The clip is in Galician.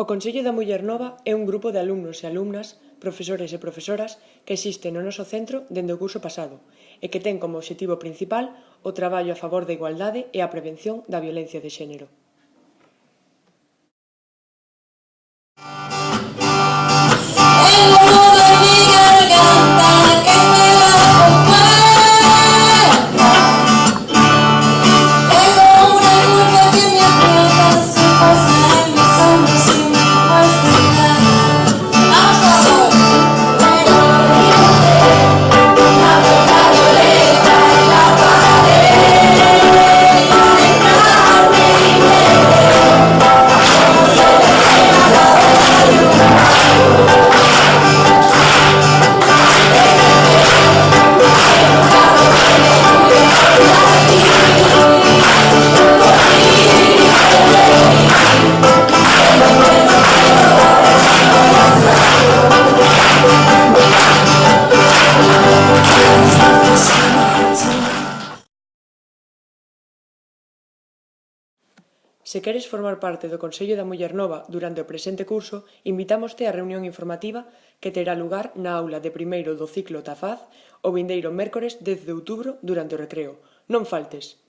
O Consello da Muller Nova é un grupo de alumnos e alumnas, profesores e profesoras que existe no noso centro dende o curso pasado e que ten como obxectivo principal o traballo a favor da igualdade e a prevención da violencia de xénero. Se queres formar parte do Consello da Muller Nova durante o presente curso, invitámoste á reunión informativa que terá lugar na aula de primeiro do ciclo Tafaz o vindeiro mércores 10 de outubro durante o recreo. Non faltes!